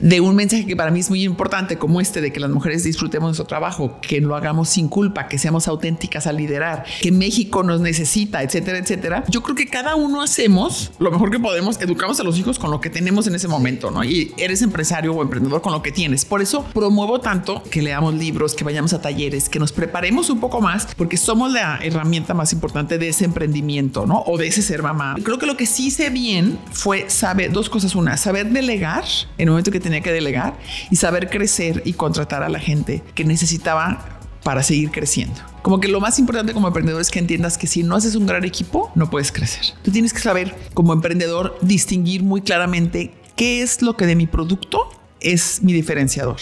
de un mensaje que para mí es muy importante, como de que las mujeres disfrutemos nuestro trabajo, que lo hagamos sin culpa, que seamos auténticas al liderar, que México nos necesita, etcétera, etcétera. Yo creo que cada uno hacemos lo mejor que podemos, educamos a los hijos con lo que tenemos en ese momento, ¿no? Y eres empresario o emprendedor con lo que tienes. Por eso promuevo tanto que leamos libros, que vayamos a talleres, que nos preparemos un poco más, porque somos la herramienta más importante de ese emprendimiento, ¿no? O de ese ser mamá. Creo que lo que sí hice bien fue saber dos cosas. Una, saber delegar en el momento que tenía que delegar y saber crecer y contratar a la gente que necesitaba para seguir creciendo. Como que lo más importante como emprendedor es que entiendas que si no haces un gran equipo, no puedes crecer. Tú tienes que saber como emprendedor distinguir muy claramente qué es lo que de mi producto es mi diferenciador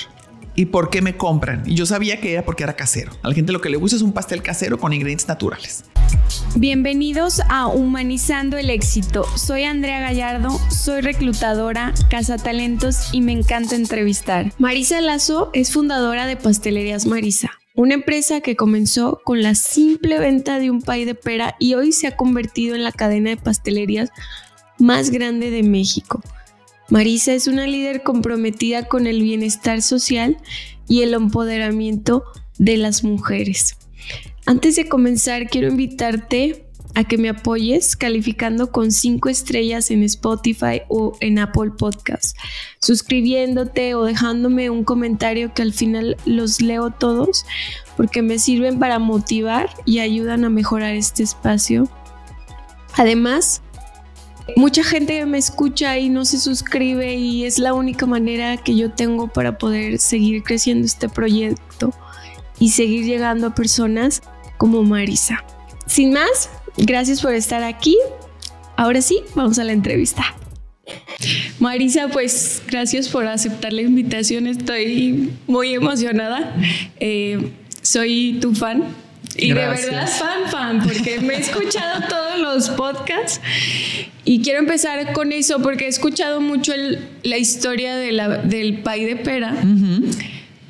y por qué me compran. Y yo sabía que era porque era casero. A la gente lo que le gusta es un pastel casero con ingredientes naturales. Bienvenidos a Humanizando el Éxito. Soy Andrea Gallardo, soy reclutadora, cazatalentos y me encanta entrevistar. Marisa Lazo es fundadora de Pastelerías Marisa, una empresa que comenzó con la simple venta de un pay de pera y hoy se ha convertido en la cadena de pastelerías más grande de México. Marisa es una líder comprometida con el bienestar social y el empoderamiento de las mujeres. Antes de comenzar, quiero invitarte a que me apoyes calificando con 5 estrellas en Spotify o en Apple Podcasts, suscribiéndote o dejándome un comentario que al final los leo todos porque me sirven para motivar y ayudan a mejorar este espacio. Además, mucha gente me escucha y no se suscribe y es la única manera que yo tengo para poder seguir creciendo este proyecto y seguir llegando a personas como Marisa. Sin más, gracias por estar aquí. Ahora sí, vamos a la entrevista. Marisa, pues gracias por aceptar la invitación. Estoy muy emocionada. Soy tu fan. Y gracias. De verdad fan, porque me he escuchado todos los podcasts y quiero empezar con eso porque he escuchado mucho la historia del pay de pera. Uh-huh.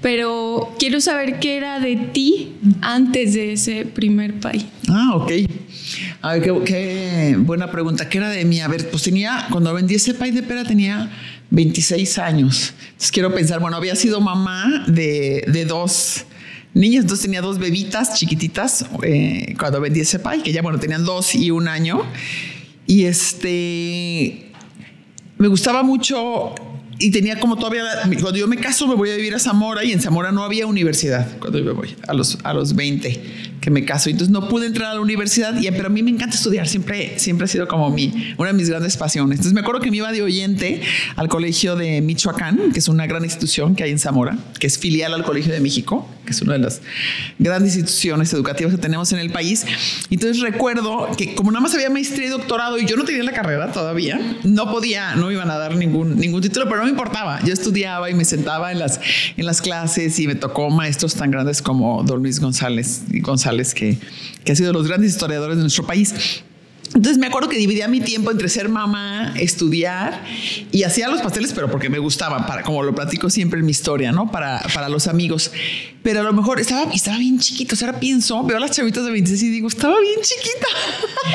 Pero quiero saber qué era de ti antes de ese primer pay. Ok. A ver, qué buena pregunta. ¿Qué era de mí? A ver, pues cuando vendí ese pay de pera tenía 26 años. Entonces quiero pensar, bueno, había sido mamá de 2 niñas, entonces tenía 2 bebitas chiquititas cuando vendí ese pay, que ya, bueno, tenían 2 y 1 año. Y me gustaba mucho. Y tenía como todavía, cuando yo me caso me voy a vivir a Zamora y en Zamora no había universidad cuando yo me voy a los 20 que me caso. Entonces no pude entrar a la universidad, pero a mí me encanta estudiar, siempre ha sido como una de mis grandes pasiones. Entonces me acuerdo que me iba de oyente al colegio de Michoacán, que es una gran institución que hay en Zamora, que es filial al Colegio de México, que es una de las grandes instituciones educativas que tenemos en el país. Entonces recuerdo que como nada más había maestría y doctorado y yo no tenía la carrera todavía, no me iban a dar ningún título, pero no me importaba. Yo estudiaba y me sentaba en las clases y me tocó maestros tan grandes como don Luis González, que ha sido de los grandes historiadores de nuestro país. Entonces me acuerdo que dividía mi tiempo entre ser mamá, estudiar y hacía los pasteles, pero porque me gustaban, como lo platico siempre en mi historia, ¿no? Para los amigos. Pero a lo mejor estaba bien chiquito. O sea, ahora veo a las chavitas de 26 y digo, estaba bien chiquita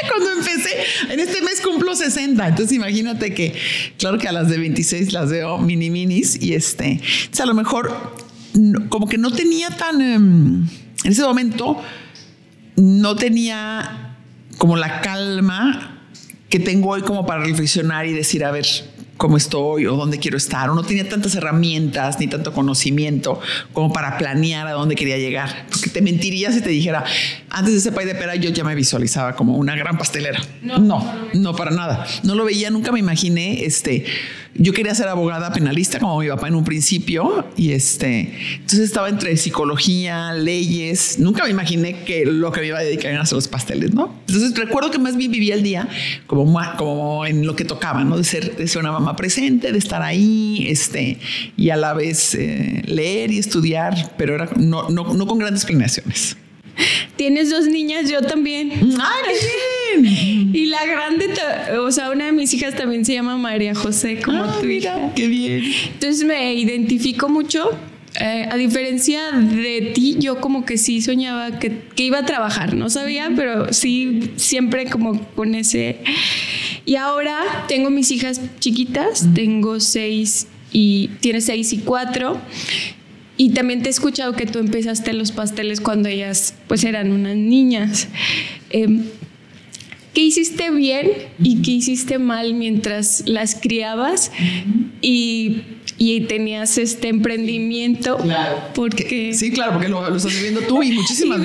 cuando empecé. En este mes cumplo 60. Entonces imagínate que, claro que a las de 26 las veo minis y entonces a lo mejor como que no tenía en ese momento no tenía como la calma que tengo hoy como para reflexionar y decir, a ver, cómo estoy o dónde quiero estar. O no tenía tantas herramientas ni tanto conocimiento como para planear a dónde quería llegar. Porque te mentiría si te dijera, antes de ese pay de pera yo ya me visualizaba como una gran pastelera. No, para nada. No lo veía, nunca me imaginé. Yo quería ser abogada penalista como mi papá en un principio y entonces estaba entre psicología, leyes. Nunca me imaginé que lo que me iba a dedicar era hacer los pasteles, ¿no? Entonces recuerdo que más bien vivía el día como en lo que tocaba, ¿no? De ser una mamá presente, de estar ahí, y a la vez leer y estudiar, pero no con grandes planeaciones. Tienes 2 niñas, yo también. ¡Ay, qué bien! Y la grande, una de mis hijas también se llama María José, como tu hija. ¡Qué bien! Entonces me identifico mucho. A diferencia de ti, yo como que sí soñaba que iba a trabajar. No sabía, pero sí siempre como con ese... Y ahora tengo mis hijas chiquitas, tengo 6 y tienes 6 y 4. Y también te he escuchado que tú empezaste los pasteles cuando ellas pues eran unas niñas. ¿Qué hiciste bien y qué hiciste mal mientras las criabas y tenías este emprendimiento? Claro. Porque sí, claro, porque lo estás viviendo tú y muchísimas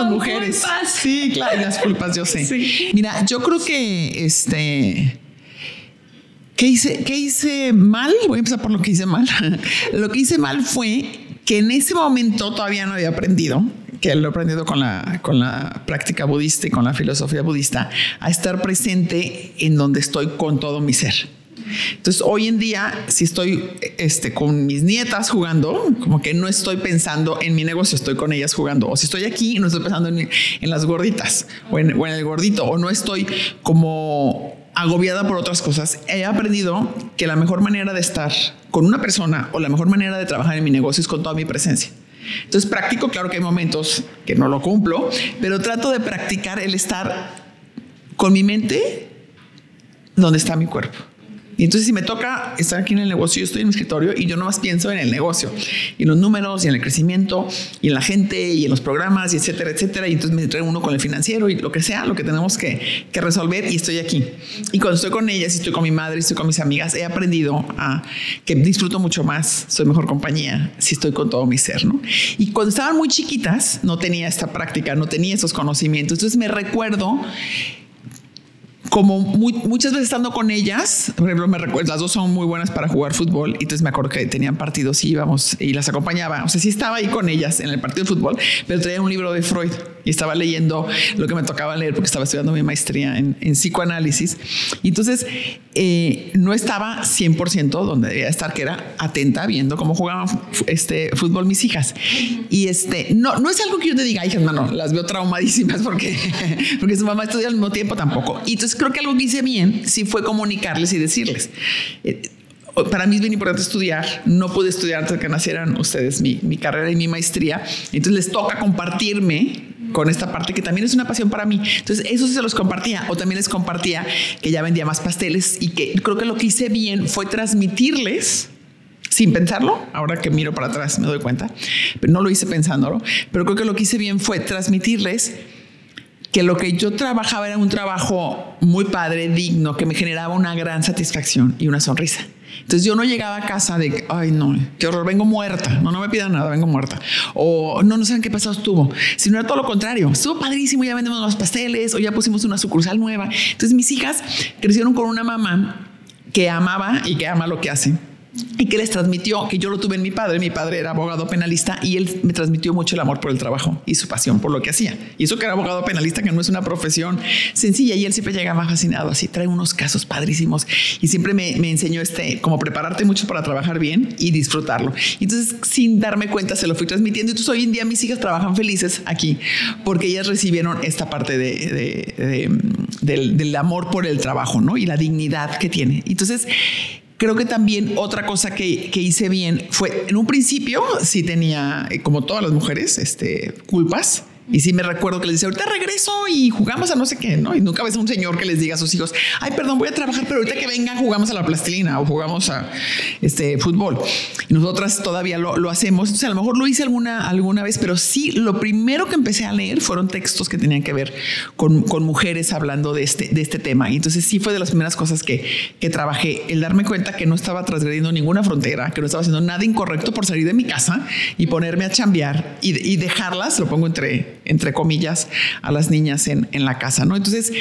mujeres. Culpas. Sí, claro, y las culpas yo sé. Sí. Mira, yo creo que ¿qué hice mal? Voy a empezar por lo que hice mal. Lo que hice mal fue que en ese momento todavía no había aprendido, que lo he aprendido con la práctica budista y con la filosofía budista, a estar presente en donde estoy con todo mi ser. Entonces, hoy en día, si estoy con mis nietas jugando, como que no estoy pensando en mi negocio, estoy con ellas jugando. O si estoy aquí, no estoy pensando en las gorditas o en el gordito, o no estoy como agobiada por otras cosas. He aprendido que la mejor manera de estar con una persona o la mejor manera de trabajar en mi negocio es con toda mi presencia. Entonces practico, claro que hay momentos que no lo cumplo, pero trato de practicar el estar con mi mente donde está mi cuerpo. Y entonces si me toca estar aquí en el negocio, yo estoy en mi escritorio y yo nomás pienso en el negocio y en los números y en el crecimiento y en la gente y en los programas y etcétera, etcétera. Y entonces me reúno con el financiero y lo que sea, lo que tenemos que resolver, y estoy aquí. Y cuando estoy con ellas, estoy con mi madre, estoy con mis amigas, he aprendido a que disfruto mucho más, soy mejor compañía si estoy con todo mi ser, ¿no? Y cuando estaban muy chiquitas, no tenía esta práctica, no tenía estos conocimientos. Entonces me recuerdo como muchas veces estando con ellas, por ejemplo, me recuerdo, las dos son muy buenas para jugar fútbol, y entonces me acuerdo que tenían partidos y íbamos y las acompañaba. O sea, sí estaba ahí con ellas en el partido de fútbol, pero traía un libro de Freud y estaba leyendo lo que me tocaba leer porque estaba estudiando mi maestría en psicoanálisis. Y entonces no estaba 100% donde debía estar, que era atenta viendo cómo jugaban fútbol mis hijas. Y no es algo que yo te diga, hijas, mano, las veo traumadísimas porque su mamá estudia al mismo tiempo, tampoco. Y entonces creo que algo que hice bien sí fue comunicarles y decirles. Para mí es bien importante estudiar. No pude estudiar antes de que nacieran ustedes mi carrera y mi maestría. Entonces les toca compartirme con esta parte que también es una pasión para mí. Entonces eso sí se los compartía, o también les compartía que ya vendía más pasteles, y que creo que lo que hice bien fue transmitirles, sin pensarlo, ahora que miro para atrás me doy cuenta, pero no lo hice pensándolo, pero creo que lo que hice bien fue transmitirles que lo que yo trabajaba era un trabajo muy padre, digno, que me generaba una gran satisfacción y una sonrisa. Entonces yo no llegaba a casa de, ay no, qué horror, vengo muerta, no me pidan nada, vengo muerta, o no saben qué pasado estuvo, sino era todo lo contrario, estuvo padrísimo, ya vendemos los pasteles, o ya pusimos una sucursal nueva. Entonces mis hijas crecieron con una mamá que amaba y que ama lo que hace, y que les transmitió, que yo lo tuve en mi padre. Mi padre era abogado penalista y él me transmitió mucho el amor por el trabajo y su pasión por lo que hacía. Y eso que era abogado penalista, que no es una profesión sencilla, y él siempre llegaba fascinado, así trae unos casos padrísimos, y siempre me enseñó como prepararte mucho para trabajar bien y disfrutarlo. Y entonces, sin darme cuenta, se lo fui transmitiendo. Entonces hoy en día mis hijas trabajan felices aquí porque ellas recibieron esta parte del amor por el trabajo, ¿no? Y la dignidad que tiene. Entonces creo que también otra cosa que hice bien fue, en un principio sí tenía, como todas las mujeres, culpas. Y sí me recuerdo que les decía, ahorita regreso y jugamos a no sé qué, ¿no? Y nunca ves a un señor que les diga a sus hijos, ay, perdón, voy a trabajar, pero ahorita que vengan jugamos a la plastilina o jugamos a fútbol. Y nosotras todavía lo hacemos. O sea, a lo mejor lo hice alguna vez, pero sí, lo primero que empecé a leer fueron textos que tenían que ver con mujeres hablando de este tema. Y entonces sí fue de las primeras cosas que trabajé, el darme cuenta que no estaba transgrediendo ninguna frontera, que no estaba haciendo nada incorrecto por salir de mi casa y ponerme a chambear y dejarlas, lo pongo entre comillas, a las niñas en la casa, ¿no? Entonces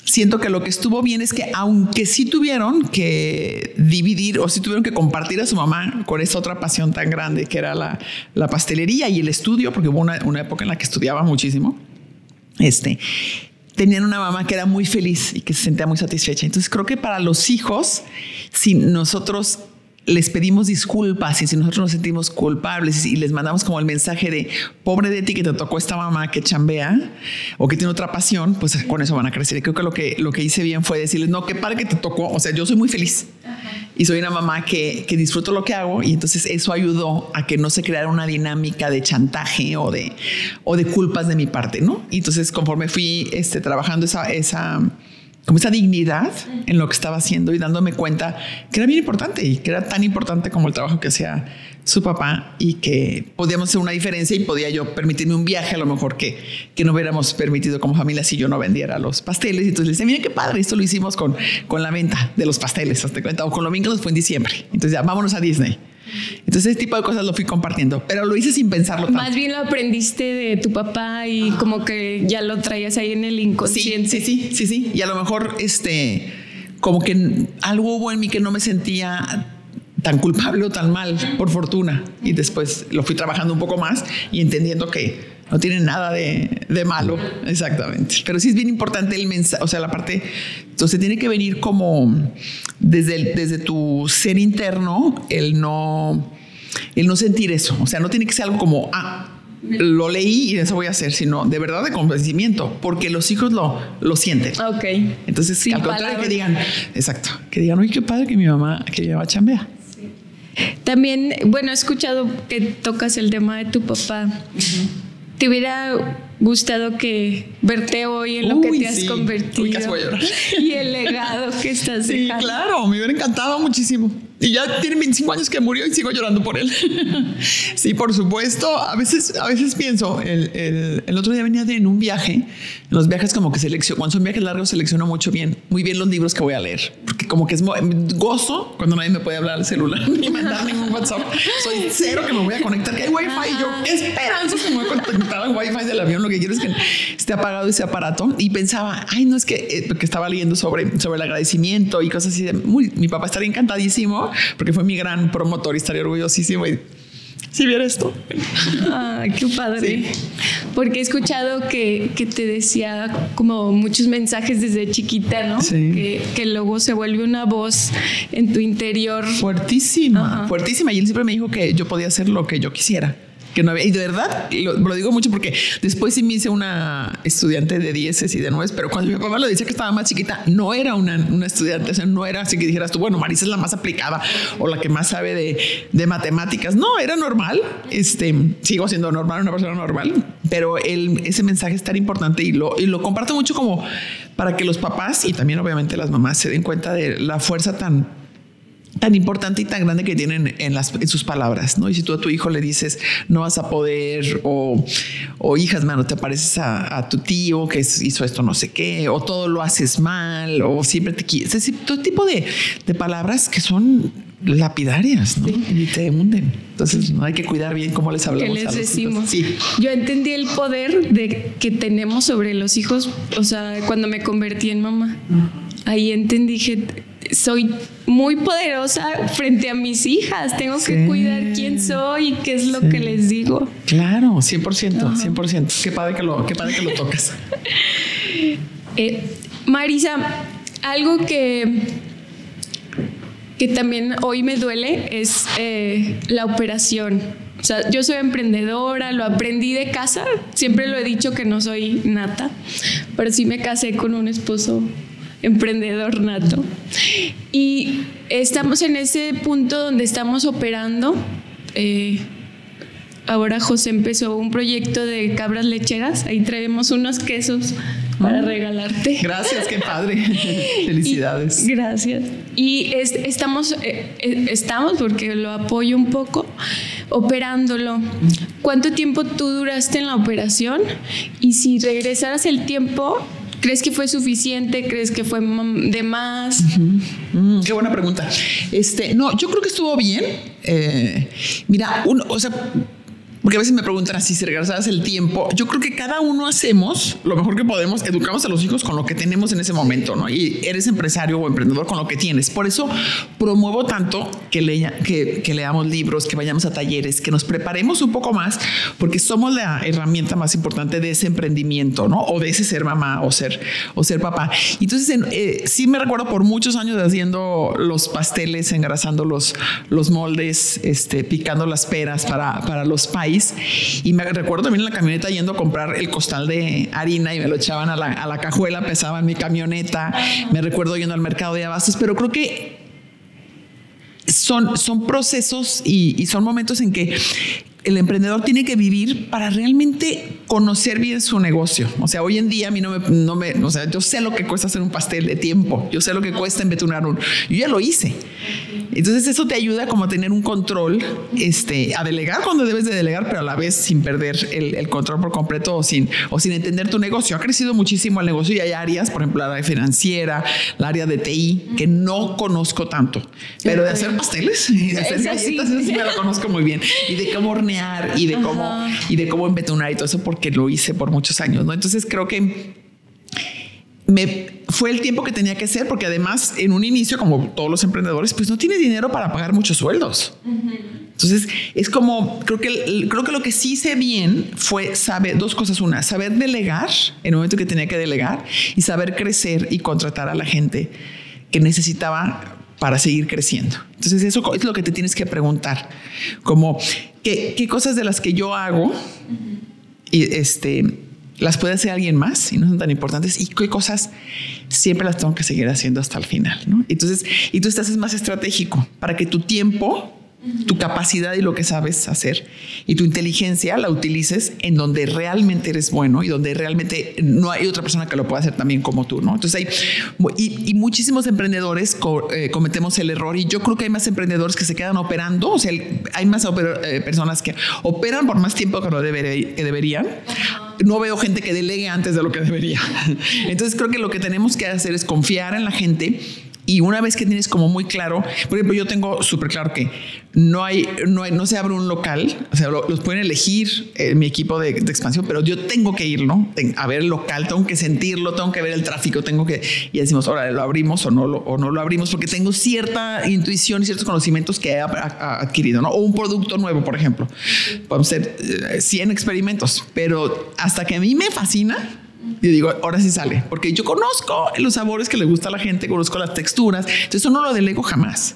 siento que lo que estuvo bien es que, aunque sí tuvieron que dividir o sí tuvieron que compartir a su mamá con esa otra pasión tan grande que era la pastelería y el estudio, porque hubo una época en la que estudiaba muchísimo, tenían una mamá que era muy feliz y que se sentía muy satisfecha. Entonces creo que para los hijos, si nosotros les pedimos disculpas y si nosotros nos sentimos culpables y les mandamos como el mensaje de pobre de ti que te tocó esta mamá que chambea o que tiene otra pasión, pues con eso van a crecer. Y creo que lo que hice bien fue decirles, no, qué padre que te tocó. O sea, yo soy muy feliz. Ajá. Y soy una mamá que disfruto lo que hago, y entonces eso ayudó a que no se creara una dinámica de chantaje o de culpas de mi parte, ¿no? Y entonces conforme fui trabajando como esa dignidad en lo que estaba haciendo y dándome cuenta que era bien importante y que era tan importante como el trabajo que hacía su papá y que podíamos hacer una diferencia y podía yo permitirme un viaje a lo mejor que no hubiéramos permitido como familia si yo no vendiera los pasteles. Y entonces le decía, miren qué padre, esto lo hicimos con la venta de los pasteles, hazte cuenta, o con lo bien que nos fue en diciembre. Entonces ya, vámonos a Disney. Entonces ese tipo de cosas lo fui compartiendo, pero lo hice sin pensarlo tanto. Más bien lo aprendiste de tu papá y como que ya lo traías ahí en el inconsciente. Sí. Y a lo mejor como que algo hubo en mí que no me sentía tan culpable o tan mal, por fortuna. Y después lo fui trabajando un poco más y entendiendo que no tiene nada de malo. Exactamente. Pero sí es bien importante el mensaje, o sea, la parte, entonces tiene que venir como desde tu ser interno, el no sentir eso. O sea, no tiene que ser algo como, lo leí y eso voy a hacer, sino de verdad de convencimiento, porque los hijos lo sienten. Ok. Entonces, sin al contrario, que digan, oye, qué padre que mi mamá chambea. También, bueno, he escuchado que tocas el tema de tu papá. ¿Te hubiera gustado verte hoy en lo que te has convertido? Uy, casi voy a llorar. Y el legado que estás dejando. Sí, claro, me hubiera encantado muchísimo. Y ya tiene 25 años que murió y sigo llorando por él. Sí, por supuesto. A veces pienso, el otro día venía en un viaje. En los viajes como que cuando son viajes largos selecciono muy bien los libros que voy a leer. Porque como que es gozo cuando nadie me puede hablar al celular ni mandar ningún WhatsApp. Soy cero que me voy a conectar, que hay wifi. Y yo, qué esperanza que me voy a conectar al wifi del avión. Lo que quiero es que esté apagado ese aparato. Y pensaba, no es que porque estaba leyendo sobre el agradecimiento y cosas así. Mi papá estaría encantadísimo porque fue mi gran promotor y estaría orgullosísimo. Y si viera esto. Ay, qué padre. Sí. Porque he escuchado que te decía como muchos mensajes desde chiquita, ¿no? Sí. Que luego se vuelve una voz en tu interior. Fuertísima. Y él siempre me dijo que yo podía hacer lo que yo quisiera. Que no había, y de verdad lo digo mucho porque después sí me hice una estudiante de 10 y de 9, pero cuando mi papá lo decía que estaba más chiquita, no era una estudiante, o sea, no era así que dijeras tú, bueno, Marisa es la más aplicada o la que más sabe de matemáticas. No, era normal. Sigo siendo normal, una persona normal, pero ese mensaje es tan importante y lo comparto mucho como para que los papás y también obviamente las mamás se den cuenta de la fuerza tan importante y tan grande que tienen en sus palabras, ¿no? Y si tú a tu hijo le dices no vas a poder o hijas, mano, te pareces a tu tío que hizo esto no sé qué, o todo lo haces mal, o siempre te quieres, es decir, todo tipo de palabras que son lapidarias, ¿no? Sí. Y te hunden. Entonces no hay que cuidar bien cómo les hablamos. ¿Qué les decimos? Sí. Yo entendí el poder que tenemos sobre los hijos, o sea, cuando me convertí en mamá. Ahí entendí que soy muy poderosa frente a mis hijas. Tengo que cuidar quién soy y qué es lo que les digo. Claro, 100%, 100%. Qué padre que lo tocas. Marisa, algo que también hoy me duele es la operación. O sea, yo soy emprendedora, lo aprendí de casa. Siempre lo he dicho que no soy nata, pero sí me casé con un esposo emprendedor nato. Y estamos en ese punto donde estamos operando. Ahora José empezó un proyecto de cabras lecheras. Ahí traemos unos quesos para regalarte. Gracias, qué padre. Felicidades. Gracias. Y estamos porque lo apoyo un poco, operándolo. ¿Cuánto tiempo tú duraste en la operación? Y si regresaras el tiempo, ¿crees que fue suficiente? ¿Crees que fue de más? Qué buena pregunta. No, yo creo que estuvo bien. Mira, porque a veces me preguntan así si regresabas el tiempo. Yo creo que cada uno hacemos lo mejor que podemos, educamos a los hijos con lo que tenemos en ese momento, ¿no? Y eres empresario o emprendedor con lo que tienes. Por eso promuevo tanto que leamos libros, que vayamos a talleres, que nos preparemos un poco más, porque somos la herramienta más importante de ese emprendimiento, ¿no? O de ese ser mamá o ser papá. Entonces, sí me recuerdo por muchos años haciendo los pasteles, engrasando los moldes, picando las peras para los pies. Y me recuerdo también en la camioneta yendo a comprar el costal de harina y me lo echaban a la cajuela, pesaba en mi camioneta. Me recuerdo yendo al mercado de abastos, pero creo que son procesos y son momentos en que el emprendedor tiene que vivir para realmente conocer bien su negocio. O sea, hoy en día a mí o sea, yo sé lo que cuesta hacer un pastel de tiempo. Yo sé lo que cuesta embetunar yo ya lo hice. Entonces eso te ayuda como a tener un control, a delegar cuando debes de delegar, pero a la vez sin perder el control por completo o sin entender tu negocio. Ha crecido muchísimo el negocio y hay áreas, por ejemplo, la área financiera, la área de TI, que no conozco tanto, pero de hacer pasteles y de hacer galletas, eso sí me lo conozco muy bien. Y de cómo hornear y de cómo embetunar y todo eso, porque lo hice por muchos años, ¿no? Entonces creo que fue el tiempo que tenía que ser, porque además en un inicio, como todos los emprendedores, pues no tienes dinero para pagar muchos sueldos. Entonces es como, creo que lo que sí hice bien fue saber dos cosas. Una, saber delegar en el momento que tenía que delegar y saber crecer y contratar a la gente que necesitaba para seguir creciendo. Entonces eso es lo que te tienes que preguntar, como qué cosas de las que yo hago y las puede hacer alguien más y no son tan importantes, y qué cosas siempre las tengo que seguir haciendo hasta el final, ¿no? Entonces, y tú te haces más estratégico para que tu tiempo, tu capacidad y lo que sabes hacer y tu inteligencia la utilices en donde realmente eres bueno y donde realmente no hay otra persona que lo pueda hacer también como tú, ¿no? Entonces y muchísimos emprendedores cometemos el error, y yo creo que hay más emprendedores que se quedan operando. O sea, hay más personas que operan por más tiempo que deberían. No veo gente que delegue antes de lo que debería. Entonces creo que lo que tenemos que hacer es confiar en la gente. Y una vez que tienes como muy claro, por ejemplo, yo tengo súper claro que no se abre un local, o sea, los pueden elegir mi equipo de expansión, pero yo tengo que ir, ¿no? A ver el local, tengo que sentirlo, tengo que ver el tráfico, y decimos, ahora lo abrimos o no lo abrimos, porque tengo cierta intuición y ciertos conocimientos que he adquirido, ¿no? O un producto nuevo, por ejemplo. Podemos hacer 100 experimentos, pero hasta que a mí me fascina, yo digo, ahora sí sale, porque yo conozco los sabores que le gusta a la gente, conozco las texturas, entonces eso no lo delego jamás.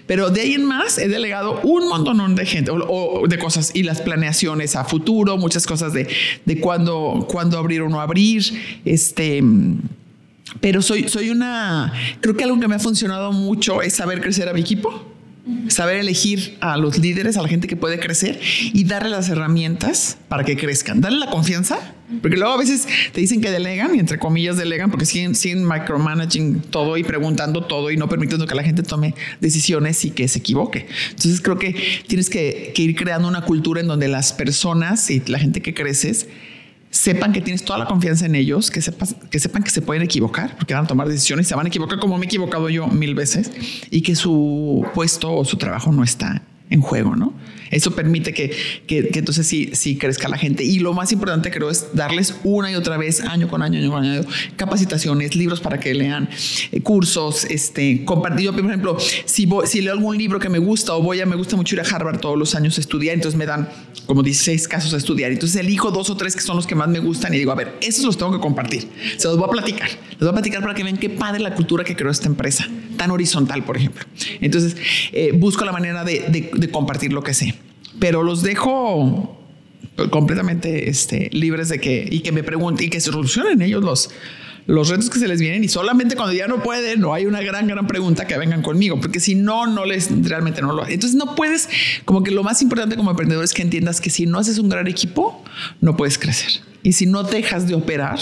Pero de ahí en más he delegado un montón de gente o de cosas, y las planeaciones a futuro, muchas cosas de cuándo abrir o no abrir, pero creo que algo que me ha funcionado mucho es saber crecer a mi equipo. Saber elegir a los líderes, a la gente que puede crecer, y darle las herramientas para que crezcan. Darle la confianza, porque luego a veces te dicen que delegan, y entre comillas delegan, porque siguen micromanaging todo y preguntando todo y no permitiendo que la gente tome decisiones y que se equivoque. Entonces creo que tienes que ir creando una cultura en donde las personas y la gente que creces sepan que tienes toda la confianza en ellos, que sepan que se pueden equivocar, porque van a tomar decisiones, se van a equivocar como me he equivocado yo 1000 veces, y que su puesto o su trabajo no está en juego, ¿no? Eso permite que entonces sí crezca la gente. Y lo más importante, creo, es darles una y otra vez, año con año, capacitaciones, libros para que lean, cursos, compartir. Yo, por ejemplo, si leo algún libro que me gusta, me gusta mucho ir a Harvard todos los años a estudiar, entonces me dan como 16 casos a estudiar. Entonces elijo 2 o 3 que son los que más me gustan y digo, a ver, esos los tengo que compartir. Se los voy a platicar. Les voy a platicar para que vean qué padre la cultura que creó esta empresa, tan horizontal, por ejemplo. Entonces busco la manera de compartir lo que sé. Pero los dejo completamente libres de que me pregunten y que se solucionen ellos los retos que se les vienen, y solamente cuando ya no pueden, no hay una gran pregunta, que vengan conmigo, porque si no realmente no lo. Entonces no puedes, como que lo más importante como emprendedor es que entiendas que si no haces un gran equipo, no puedes crecer. Y si no dejas de operar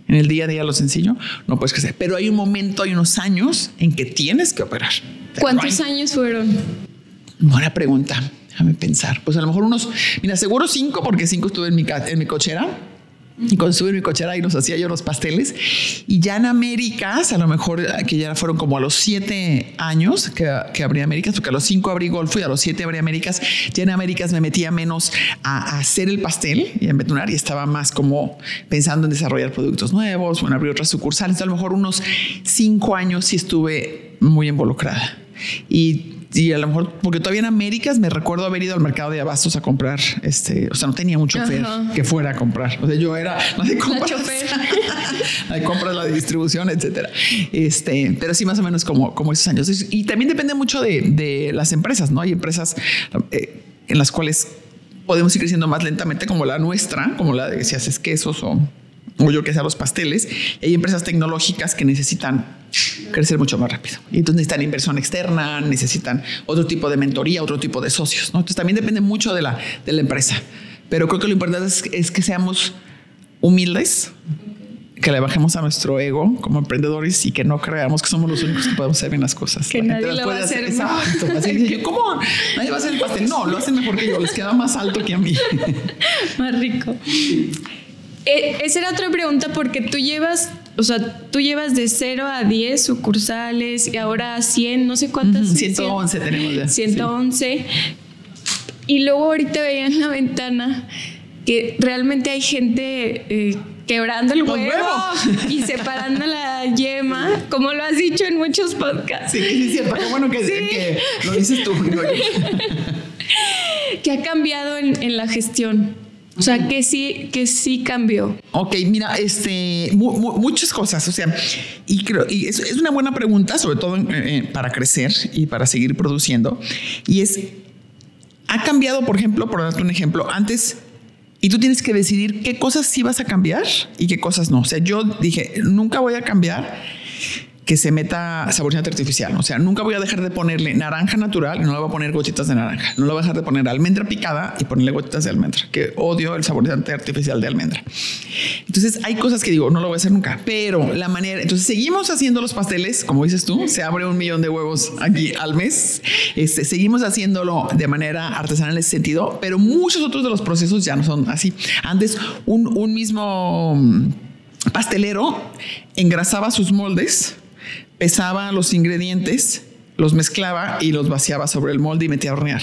en el día a día, lo sencillo, no puedes crecer. Pero hay un momento, hay unos años en que tienes que operar. ¿Cuántos años fueron? Buena pregunta. Déjame pensar. Pues a lo mejor seguro 5, porque 5 estuve en mi cochera. Y cuando estuve en mi cochera ahí nos hacía yo los pasteles. Y ya en Américas, a lo mejor que ya fueron como a los 7 años que abrí Américas, porque a los 5 abrí Golfo y a los 7 abrí Américas. Ya en Américas me metía menos a hacer el pastel y a embetunar, y estaba más como pensando en desarrollar productos nuevos o en abrir otras sucursales. Entonces, a lo mejor unos 5 años sí estuve muy involucrada. Y a lo mejor, porque todavía en Américas me recuerdo haber ido al mercado de abastos a comprar, o sea, no tenía un chofer que fuera a comprar. O sea, yo era la de compras, la de compras, la de distribución, etcétera. Pero sí, más o menos como esos años. Y también depende mucho de las empresas, ¿no? Hay empresas en las cuales podemos ir creciendo más lentamente, como la nuestra, como la de si haces quesos o yo que sea los pasteles. Hay empresas tecnológicas que necesitan crecer mucho más rápido, y entonces necesitan inversión externa, necesitan otro tipo de mentoría, otro tipo de socios, ¿no? Entonces también depende mucho de la empresa, Pero creo que lo importante es que seamos humildes, que le bajemos a nuestro ego como emprendedores y que no creamos que somos los únicos que podemos hacer bien las cosas. Que nadie lo va a hacer. Exacto. Así dice yo, ¿cómo? Nadie va a hacer el pastel. No, lo hacen mejor que yo. Les queda más alto que a mí. Más rico. Esa era otra pregunta porque tú llevas de 0 a 10 sucursales y ahora a 100, no sé cuántas. 111 tenemos ya. 111. Sí. Y luego ahorita veía en la ventana que realmente hay gente quebrando el huevo y separando la yema, como lo has dicho en muchos podcasts. Sí, es cierto. Qué bueno que lo dices tú. ¿Qué ha cambiado en la gestión? O sea, que sí cambió. Ok, mira, muchas cosas. O sea, y es una buena pregunta, sobre todo para crecer y para seguir produciendo. Y ha cambiado, por ejemplo, por darte un ejemplo, antes. Y tú tienes que decidir qué cosas sí vas a cambiar y qué cosas no. O sea, yo dije, nunca voy a cambiar que se meta saborizante artificial. O sea, nunca voy a dejar de ponerle naranja natural y no le voy a poner gotitas de naranja. No le voy a dejar de poner almendra picada y ponerle gotitas de almendra, que odio el saborizante artificial de almendra. Entonces, hay cosas que digo, no lo voy a hacer nunca. Pero la manera... Entonces, seguimos haciendo los pasteles, como dices tú, se abre 1 millón de huevos aquí al mes. Seguimos haciéndolo de manera artesanal en ese sentido, pero muchos otros de los procesos ya no son así. Antes, un mismo pastelero engrasaba sus moldes, pesaba los ingredientes, los mezclaba y los vaciaba sobre el molde y metía a hornear.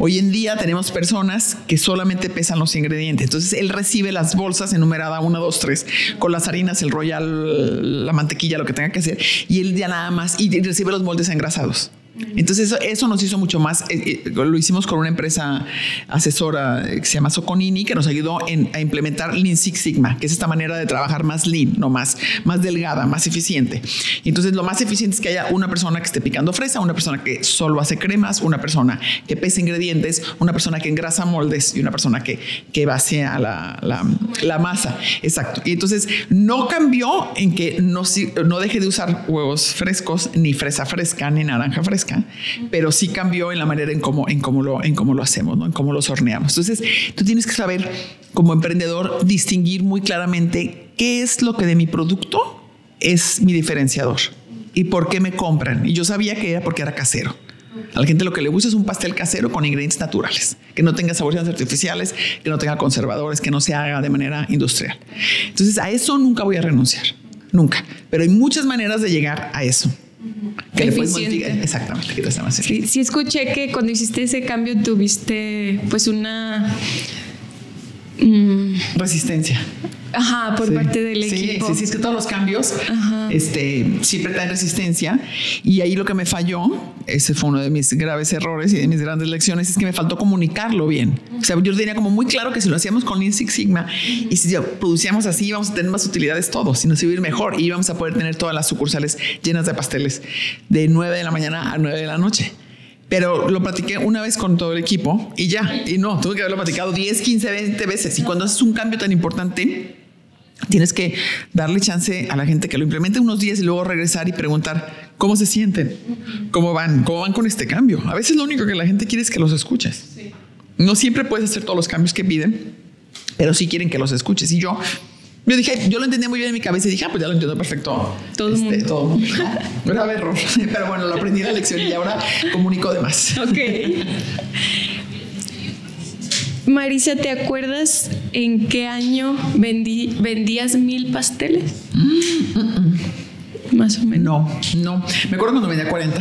Hoy en día tenemos personas que solamente pesan los ingredientes. Entonces él recibe las bolsas enumeradas 1, 2, 3 con las harinas, el royal, la mantequilla, lo que tenga que hacer, y él ya nada más y recibe los moldes engrasados. Entonces eso nos hizo mucho más. Lo hicimos con una empresa asesora que se llama Soconini, que nos ayudó a implementar Lean Six Sigma, que es esta manera de trabajar más lean, no más delgada, más eficiente. Y entonces lo más eficiente es que haya una persona que esté picando fresa, una persona que solo hace cremas, una persona que pesa ingredientes, una persona que engrasa moldes y una persona que vacía la masa. Exacto. Y entonces no cambió en que no deje de usar huevos frescos, ni fresa fresca, ni naranja fresca, pero sí cambió en la manera en cómo lo hacemos, ¿no? En cómo los horneamos. Entonces, tú tienes que saber, como emprendedor, distinguir muy claramente qué es lo que de mi producto es mi diferenciador y por qué me compran. Y yo sabía que era porque era casero. A la gente lo que le gusta es un pastel casero con ingredientes naturales, que no tenga saborizantes artificiales, que no tenga conservadores, que no se haga de manera industrial. Entonces, a eso nunca voy a renunciar, nunca. Pero hay muchas maneras de llegar a eso. Que le puedes modificar. Exactamente, que está más eficiente. Sí, escuché que cuando hiciste ese cambio tuviste pues una resistencia. Ajá, por parte del equipo. Sí, es que todos los cambios siempre traen resistencia. Y ahí lo que me falló, ese fue uno de mis graves errores y de mis grandes lecciones, es que me faltó comunicarlo bien. O sea, yo tenía como muy claro que si lo hacíamos con Lean Six Sigma y si producíamos así, íbamos a tener más utilidades todos y nos iba a ir mejor y íbamos a poder tener todas las sucursales llenas de pasteles de 9 de la mañana a 9 de la noche. Pero lo platiqué una vez con todo el equipo y ya. Y no, tuve que haberlo platicado 10, 15, 20 veces. Y cuando haces un cambio tan importante, tienes que darle chance a la gente que lo implemente unos días y luego regresar y preguntar cómo se sienten, cómo van con este cambio. A veces lo único que la gente quiere es que los escuches. Sí. No siempre puedes hacer todos los cambios que piden, pero sí quieren que los escuches. Y yo dije, yo lo entendía muy bien en mi cabeza y dije, pues ya lo entiendo perfecto. Todo el mundo. ¿No? Grave error. Pero bueno, lo aprendí la lección y ahora comunico de más. Ok. Marisa, ¿te acuerdas en qué año vendías 1000 pasteles? Más o menos. No. Me acuerdo cuando vendía 40.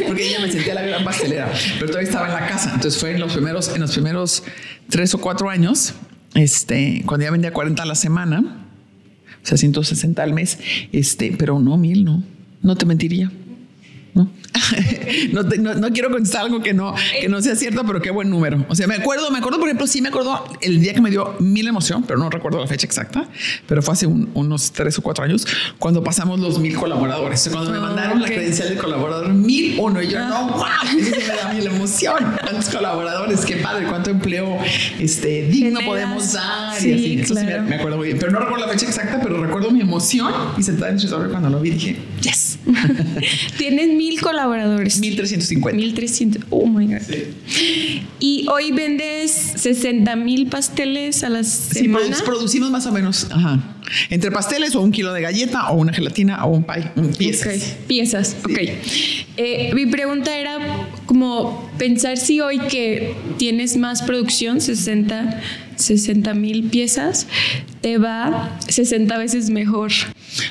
Porque ella me sentía la gran pastelera. Pero todavía estaba en la casa. Entonces fue en los primeros 3 o 4 años, cuando ya vendía 40 a la semana, o sea, 160 al mes, pero no 1000, no te mentiría. No quiero contestar algo que no sea cierto, pero qué buen número. O sea, me acuerdo, por ejemplo, sí me acuerdo el día que me dio 1000 emoción, pero no recuerdo la fecha exacta, pero fue hace unos 3 o 4 años cuando pasamos los 1000 colaboradores. O sea, cuando me mandaron la credencial de colaborador 1001 y yo wow, eso sí me da 1000 emoción. ¿Cuántos colaboradores? Qué padre, cuánto empleo digno podemos dar. Sí, y así. Claro. Sí me acuerdo muy bien, pero no recuerdo la fecha exacta, pero recuerdo mi emoción y sentada en el escritorio cuando lo vi dije, yes. ¿Tienes 1000 colaboradores. 1350. 1300. Oh my God. Sí. Y hoy vendes 60,000 pasteles a la semana. Sí, producimos más o menos. Ajá. Entre pasteles o 1 kilo de galleta o una gelatina o un pie. Piezas. Okay. Piezas, sí. Ok. Mi pregunta era como pensar si hoy que tienes más producción, 60,000 piezas, te va 60 veces mejor.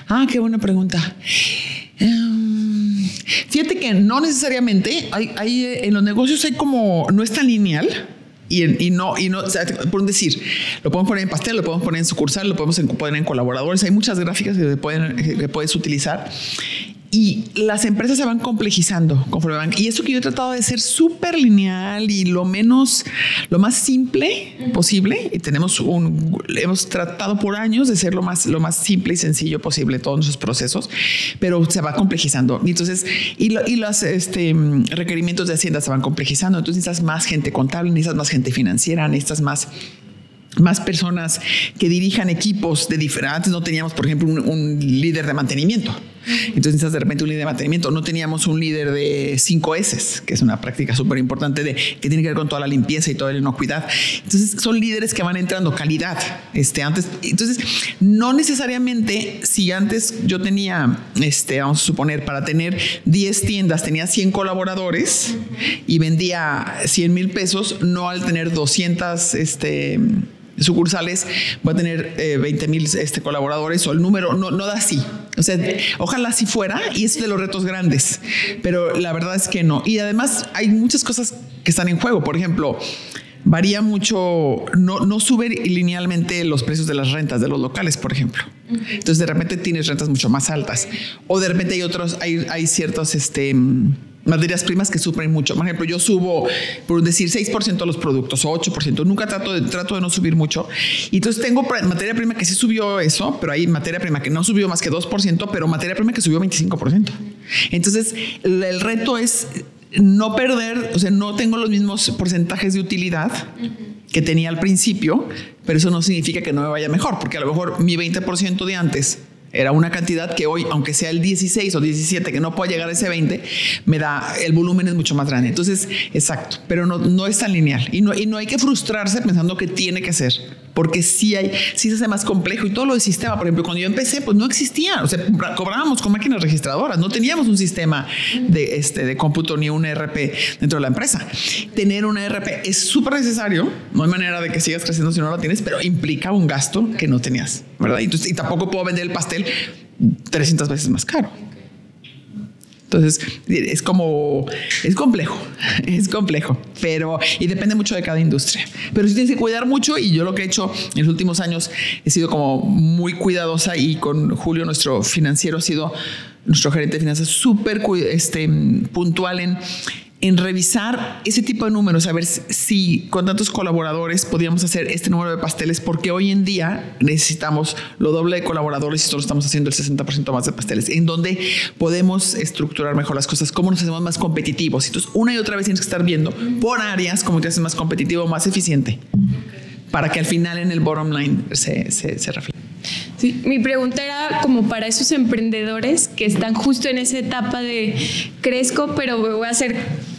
Ah, qué buena pregunta. Fíjate que no necesariamente. Hay en los negocios hay como, no es tan lineal. Y no, o sea, por decir, lo podemos poner en pastel, lo podemos poner en sucursal, lo podemos poner en colaboradores. Hay muchas gráficas que puedes utilizar. Y las empresas se van complejizando conforme van. Y eso que yo he tratado de ser súper lineal y lo más simple posible. Y hemos tratado por años de ser lo más simple y sencillo posible todos nuestros procesos, pero se va complejizando. Y entonces, y los requerimientos de Hacienda se van complejizando. Entonces necesitas más gente contable, necesitas más gente financiera, necesitas más personas que dirijan equipos de diferentes. Antes no teníamos, por ejemplo, un líder de mantenimiento. Entonces necesitas de repente un líder de mantenimiento. No teníamos un líder de 5S, que es una práctica súper importante que tiene que ver con toda la limpieza y toda la inocuidad. Entonces son líderes que van entrando, calidad. Entonces no necesariamente, si antes yo tenía, vamos a suponer, para tener 10 tiendas tenía 100 colaboradores y vendía 100,000 pesos, no al tener 200 sucursales voy a tener 20,000 colaboradores, o el número no da así. O sea, ojalá así fuera, y es de los retos grandes, pero la verdad es que no. Y además hay muchas cosas que están en juego. Por ejemplo, varía mucho, no sube linealmente los precios de las rentas de los locales, por ejemplo. Entonces de repente tienes rentas mucho más altas, o de repente hay ciertos materias primas que sufren mucho. Por ejemplo, yo subo, por decir, 6% a los productos o 8%. Nunca trato de no subir mucho. Y entonces tengo materia prima que sí subió eso, pero hay materia prima que no subió más que 2%, pero materia prima que subió 25%. Entonces, el reto es no perder, o sea, no tengo los mismos porcentajes de utilidad que tenía al principio, pero eso no significa que no me vaya mejor, porque a lo mejor mi 20% de antes era una cantidad que hoy, aunque sea el 16 o 17, que no pueda llegar a ese 20, el volumen es mucho más grande. Entonces, exacto, pero no es tan lineal. Y no hay que frustrarse pensando que tiene que ser, porque sí se hace más complejo. Y todo lo del sistema, por ejemplo, cuando yo empecé, pues no existía. O sea, cobrábamos con máquinas registradoras, no teníamos un sistema de cómputo ni un ERP dentro de la empresa. Tener un ERP es súper necesario. No hay manera de que sigas creciendo si no lo tienes, pero implica un gasto que no tenías, ¿verdad? Entonces, y tampoco puedo vender el pastel 300 veces más caro. Entonces es complejo, pero y depende mucho de cada industria. Pero sí tienes que cuidar mucho, y yo lo que he hecho en los últimos años he sido como muy cuidadosa, y con Julio, nuestro financiero, ha sido nuestro gerente de finanzas, súper puntual en revisar ese tipo de números, a ver si con tantos colaboradores podíamos hacer este número de pasteles, porque hoy en día necesitamos lo doble de colaboradores y solo estamos haciendo el 60% más de pasteles, en donde podemos estructurar mejor las cosas, cómo nos hacemos más competitivos. Entonces, una y otra vez tienes que estar viendo por áreas cómo te haces más competitivo, más eficiente, para que al final en el bottom line se refleje. Sí, mi pregunta era como para esos emprendedores que están justo en esa etapa de crezco, pero me voy a hacer,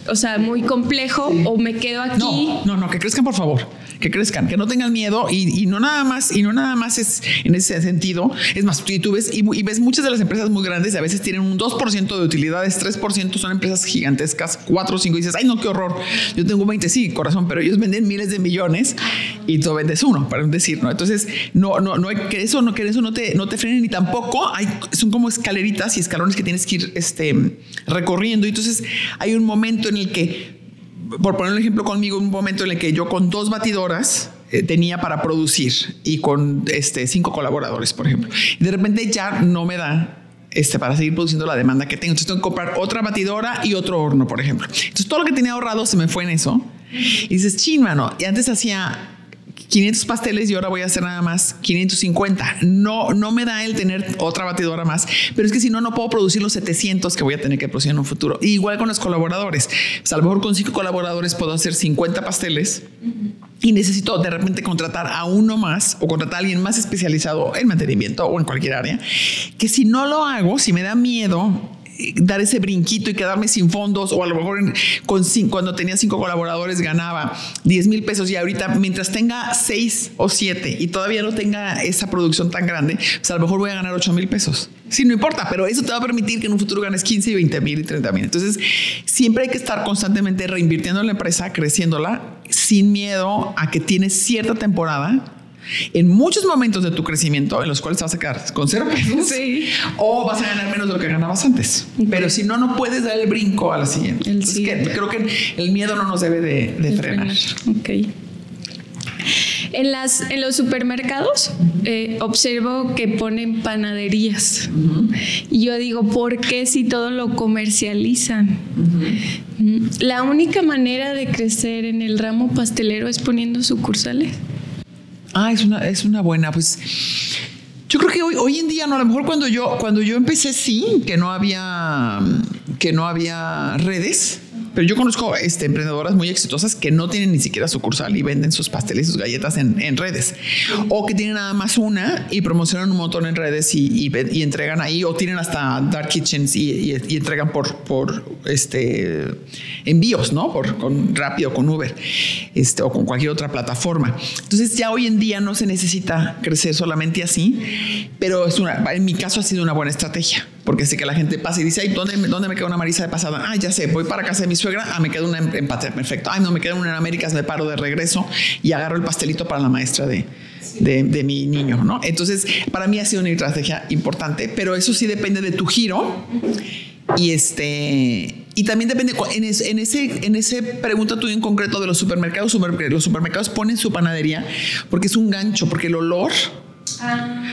o sea, muy complejo, sí, o me quedo aquí. No, que crezcan, por favor. Que crezcan, que no tengan miedo, y no nada más es en ese sentido. Es más, tú ves y ves muchas de las empresas muy grandes, a veces tienen un 2% de utilidades, 3% son empresas gigantescas, 4 o 5, y dices, ay no, qué horror, yo tengo 20, sí, corazón, pero ellos venden miles de millones y tú vendes uno, para decir, ¿no? Entonces, no hay que eso no te frenen, ni tampoco son como escaleritas y escalones que tienes que ir recorriendo. Y entonces hay un momento en el que, por poner un ejemplo conmigo, un momento en el que yo con 2 batidoras tenía para producir, y con 5 colaboradores, por ejemplo. Y de repente ya no me da para seguir produciendo la demanda que tengo. Entonces tengo que comprar otra batidora y otro horno, por ejemplo. Entonces todo lo que tenía ahorrado se me fue en eso. Y dices, chin, mano, y antes hacía 500 pasteles y ahora voy a hacer nada más 550. No me da el tener otra batidora más, pero es que si no puedo producir los 700 que voy a tener que producir en un futuro. Y igual con los colaboradores. Pues a lo mejor con 5 colaboradores puedo hacer 50 pasteles, y necesito de repente contratar a uno más, o contratar a alguien más especializado en mantenimiento o en cualquier área, que si no lo hago, si me da miedo dar ese brinquito y quedarme sin fondos, o a lo mejor cuando tenía 5 colaboradores ganaba 10,000 pesos, y ahorita mientras tenga 6 o 7 y todavía no tenga esa producción tan grande, pues a lo mejor voy a ganar 8,000 pesos. Sí, no importa, pero eso te va a permitir que en un futuro ganes 15 y 20,000 y 30,000. Entonces siempre hay que estar constantemente reinvirtiendo en la empresa, creciéndola, sin miedo a que tienes cierta temporada en muchos momentos de tu crecimiento en los cuales te vas a quedar con 0 pesos, sí, o vas a ganar menos de lo que ganabas antes. Okay. Pero si no, no puedes dar el brinco a la siguiente. Creo que el miedo no nos debe de frenar. Ok. En los supermercados observo que ponen panaderías. Y yo digo, ¿por qué si todo lo comercializan? La única manera de crecer en el ramo pastelero es poniendo sucursales. Es una buena, pues yo creo que hoy en día, no, a lo mejor cuando yo empecé, sí, que no había redes, pero yo conozco emprendedoras muy exitosas que no tienen ni siquiera sucursal y venden sus pasteles y sus galletas en redes, o que tienen nada más una y promocionan un montón en redes y entregan ahí, o tienen hasta dark kitchens y entregan por envíos, ¿no? Con Rappi o con Uber, o con cualquier otra plataforma. Entonces ya hoy en día no se necesita crecer solamente así, pero en mi caso ha sido una buena estrategia, porque sé que la gente pasa y dice, ay, ¿dónde me queda una Marisa de pasada? Ah, ya sé, voy para casa de mi suegra, me queda una en Patria, perfecto. Ay, no, me queda una en Américas, me paro de regreso y agarro el pastelito para la maestra de mi niño, ¿no? Entonces, para mí ha sido una estrategia importante, pero eso sí depende de tu giro. Y también depende en ese pregunta tuya en concreto de los supermercados. Los supermercados ponen su panadería porque es un gancho, porque el olor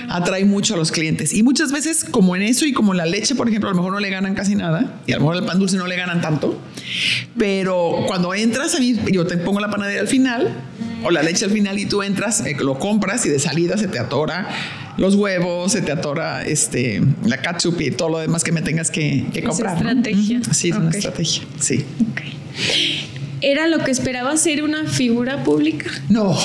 atrae mucho a los clientes, y muchas veces, como en eso y como en la leche, por ejemplo, a lo mejor no le ganan casi nada, y a lo mejor el pan dulce no le ganan tanto, pero cuando entras, yo te pongo la panadería al final o la leche al final, y tú entras, lo compras, y de salida se te atora los huevos, se te atora la ketchup y todo lo demás que me tengas que comprar. Es estrategia, ¿no? Sí, es una estrategia, sí. Okay. ¿Era lo que esperaba ser una figura pública? No.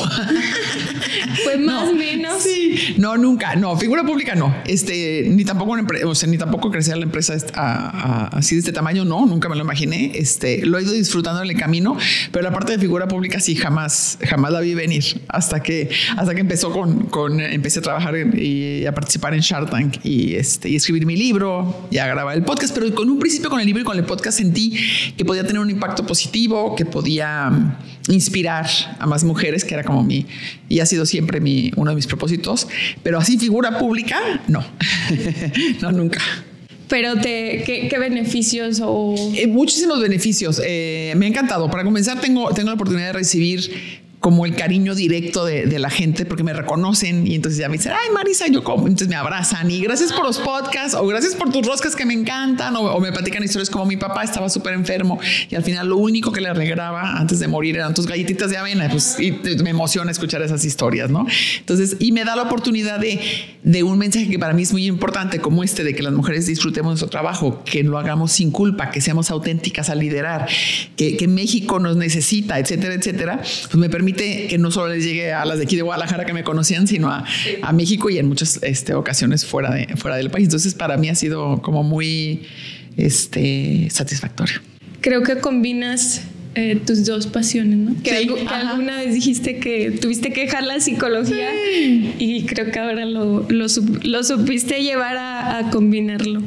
Pues más o menos. Sí. No, nunca. No, figura pública no. Ni tampoco ni tampoco crecer la empresa así de este tamaño. No, nunca me lo imaginé. Lo he ido disfrutando en el camino, pero la parte de figura pública sí jamás la vi venir hasta que empezó empecé a trabajar y a participar en Shark Tank y escribir mi libro y a grabar el podcast. Pero con un principio, con el libro y con el podcast, sentí que podía tener un impacto positivo, que podía inspirar a más mujeres, que era como y ha sido siempre uno de mis propósitos, pero así figura pública, no, no, nunca. Pero ¿qué beneficios muchísimos beneficios. Me ha encantado. Para comenzar, tengo la oportunidad de recibir como el cariño directo de la gente, porque me reconocen y entonces ya me dicen, ay, Marisa, yo como. Entonces me abrazan y gracias por los podcasts, o gracias por tus roscas que me encantan, o me platican historias como mi papá estaba súper enfermo y al final lo único que le arreglaba antes de morir eran tus galletitas de avena, pues, y me emociona escuchar esas historias, ¿no? Entonces, y me da la oportunidad de un mensaje que para mí es muy importante, como de que las mujeres disfrutemos nuestro trabajo, que lo hagamos sin culpa, que seamos auténticas al liderar, que México nos necesita, etcétera, etcétera. Pues me permite que no solo les llegue a las de aquí de Guadalajara que me conocían, sino a México y en muchas ocasiones fuera del país. Entonces, para mí ha sido como muy satisfactorio. Creo que combinas tus dos pasiones, ¿no? Que alguna vez dijiste que tuviste que dejar la psicología, sí, y creo que ahora lo supiste llevar a combinarlo.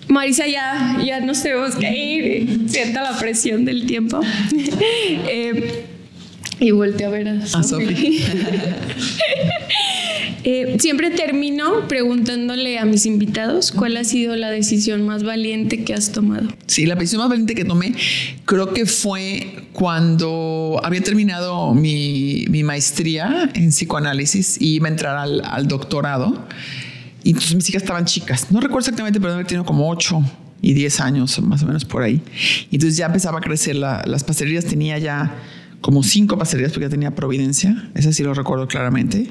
Marisa, ya nos tenemos que ir. Sienta la presión del tiempo. Y volteé a ver a Sofi. Siempre termino preguntándole a mis invitados cuál ha sido la decisión más valiente que has tomado. Sí, la decisión más valiente que tomé creo que fue cuando había terminado mi maestría en psicoanálisis y iba a entrar al doctorado. Y entonces mis hijas estaban chicas. No recuerdo exactamente, pero había tenido como 8 y 10 años, más o menos por ahí. Y entonces ya empezaba a crecer las pastelerías. Tenía ya como 5 pastelerías porque ya tenía Providencia. Ese sí lo recuerdo claramente.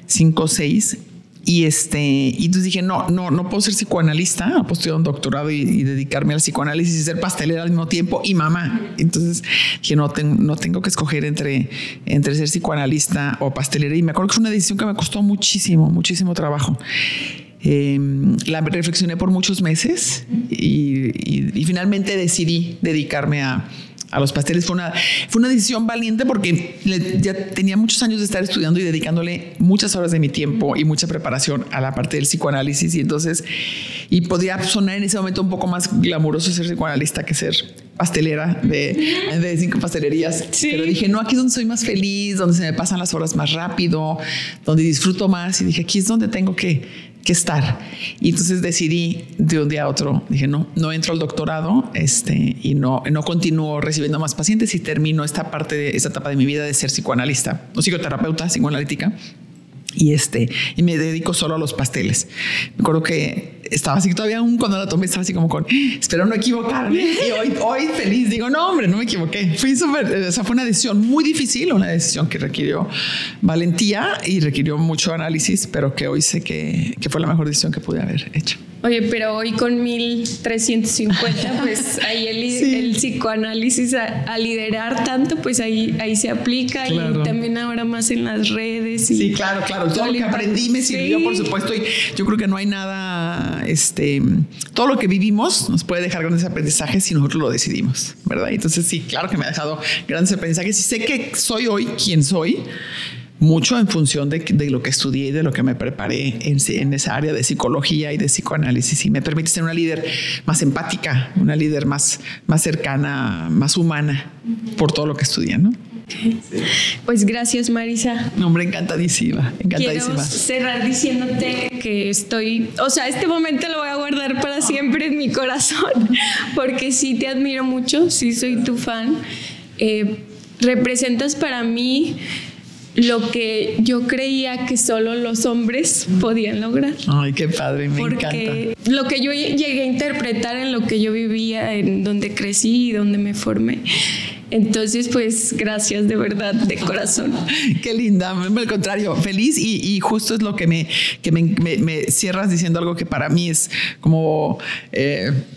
5 o 6. Y entonces dije, no puedo ser psicoanalista, no puedo estudiar un doctorado y dedicarme al psicoanálisis y ser pastelera al mismo tiempo y mamá. Entonces dije, no tengo que escoger entre ser psicoanalista o pastelera. Y me acuerdo que fue una decisión que me costó muchísimo trabajo. La reflexioné por muchos meses y finalmente decidí dedicarme a los pasteles. Fue una decisión valiente porque ya tenía muchos años de estar estudiando y dedicándole muchas horas de mi tiempo y mucha preparación a la parte del psicoanálisis, y podría sonar en ese momento un poco más glamuroso ser psicoanalista que ser pastelera de 5 pastelerías. Sí. Pero dije, no, aquí es donde soy más feliz, donde se me pasan las horas más rápido, donde disfruto más, y dije, aquí es donde tengo que estar. Y entonces decidí de un día a otro, dije, no entro al doctorado y no continúo recibiendo más pacientes y termino esta etapa de mi vida de ser psicoanalista o psicoterapeuta psicoanalítica. Y me dedico solo a los pasteles. Me acuerdo que estaba así, todavía aún cuando la tomé estaba así como con, espero no equivocarme. Y hoy feliz digo, no hombre, no me equivoqué. Fue una decisión muy difícil, una decisión que requirió valentía y requirió mucho análisis, pero que hoy sé que fue la mejor decisión que pude haber hecho. Oye, pero hoy con 1350, pues ahí el psicoanálisis a liderar tanto, pues ahí se aplica. Claro. Y también ahora más en las redes. Sí, claro. Todo lo que aprendí me sirvió, por supuesto, y yo creo que no hay nada, todo lo que vivimos nos puede dejar grandes aprendizajes si nosotros lo decidimos, ¿verdad? Entonces sí, claro que me ha dejado grandes aprendizajes y sé que soy hoy quien soy, mucho en función de lo que estudié y de lo que me preparé en esa área de psicología y de psicoanálisis, y me permite ser una líder más empática, una líder más cercana, más humana, por todo lo que estudié, ¿no? Sí. Pues gracias, Marisa. No, hombre, encantadísima. Quiero cerrar diciéndote que este momento lo voy a guardar para siempre en mi corazón, porque sí te admiro mucho, sí soy tu fan. Representas para mí lo que yo creía que solo los hombres podían lograr. Ay, qué padre, me encanta. Porque lo que yo llegué a interpretar en lo que yo vivía, en donde crecí y donde me formé. Entonces, pues, gracias de verdad, de corazón. Qué linda, al contrario, feliz y justo es lo que me cierras diciendo algo que para mí es como,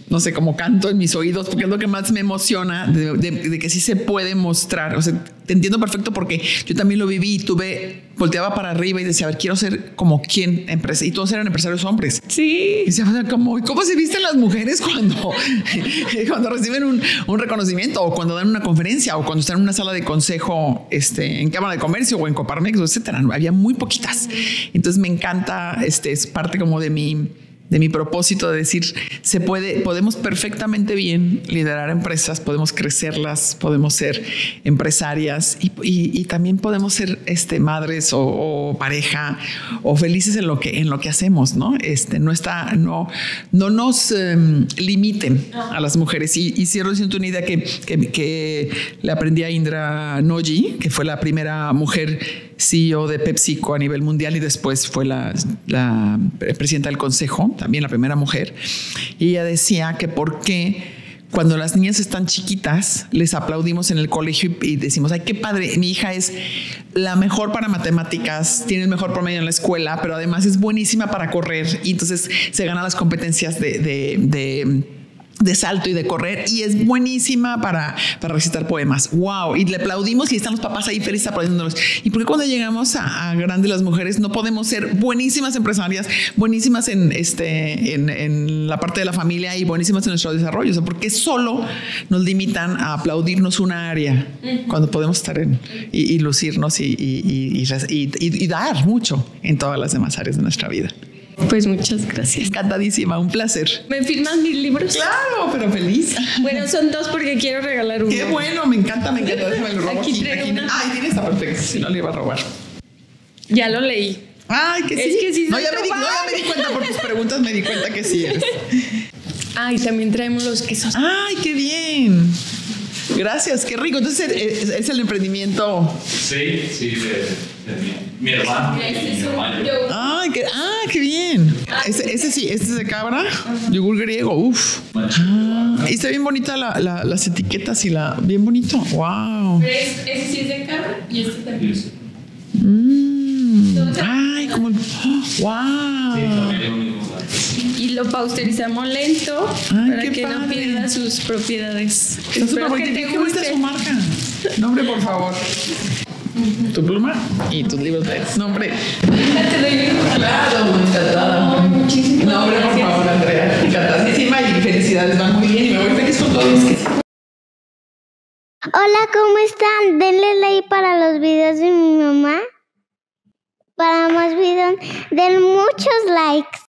no sé, como canto en mis oídos, porque es lo que más me emociona de que sí se puede mostrar. O sea, te entiendo perfecto porque yo también lo viví y volteaba para arriba y decía, a ver, quiero ser como quién, y todos eran empresarios hombres. Sí. Y decía, ¿cómo se visten las mujeres cuando reciben un reconocimiento o cuando dan una conferencia o cuando están en una sala de consejo en Cámara de Comercio o en Coparmex, etcétera? Había muy poquitas. Entonces me encanta, es parte como de mi propósito de decir, podemos perfectamente bien liderar empresas, podemos crecerlas, podemos ser empresarias y también podemos ser madres o pareja o felices en lo que hacemos, ¿no? No nos limiten a las mujeres. Y cierro diciendo una idea que le aprendí a Indra Nooyi, que fue la primera mujer CEO de PepsiCo a nivel mundial y después fue la presidenta del consejo, también la primera mujer. Y ella decía que por qué cuando las niñas están chiquitas les aplaudimos en el colegio y decimos, ay, qué padre, mi hija es la mejor para matemáticas, tiene el mejor promedio en la escuela, pero además es buenísima para correr y entonces se gana las competencias de salto y de correr y es buenísima para recitar poemas. ¡Wow! Y le aplaudimos y están los papás ahí felices aplaudiéndolos. ¿Y por qué cuando llegamos a grandes las mujeres no podemos ser buenísimas empresarias, buenísimas en la parte de la familia y buenísimas en nuestro desarrollo? O sea, ¿por qué solo nos limitan a aplaudirnos una área cuando podemos estar y lucirnos y dar mucho en todas las demás áreas de nuestra vida? Pues muchas gracias. Encantadísima, un placer. ¿Me firmas mis libros? Claro, pero feliz. Bueno, son 2 porque quiero regalar uno. Qué bueno, me encanta. Déjame el robo aquí. Ay, tiene esta perfecta, si no le iba a robar. Ya lo leí. Ay, que sí. Es que sí. Ya me di cuenta por tus preguntas, me di cuenta que sí eres. Ay, también traemos los quesos. Ay, qué bien. Gracias, qué rico. Entonces, ¿es el emprendimiento? Sí, de mi hermano. Ay, qué bien. Ese sí, este es de cabra. Yogur griego, uff. Y está bien bonita las etiquetas y bien bonito. Wow. Ese sí es de cabra y este también. Ay, como wow. Y lo pasteurizamos lento. Ay, para que padre. no pierda sus propiedades. Está súper bonito. ¿Qué gusta su marca? Nombre, por favor. tu pluma y tus libros de nombre. Claro, encantada. Muchísimas gracias. Por favor, Andrea. Encantadísima y felicidades, van muy bien y me voy feliz con todos. Hola, ¿cómo están? Denle like para los videos de mi mamá. Para más videos, den muchos likes.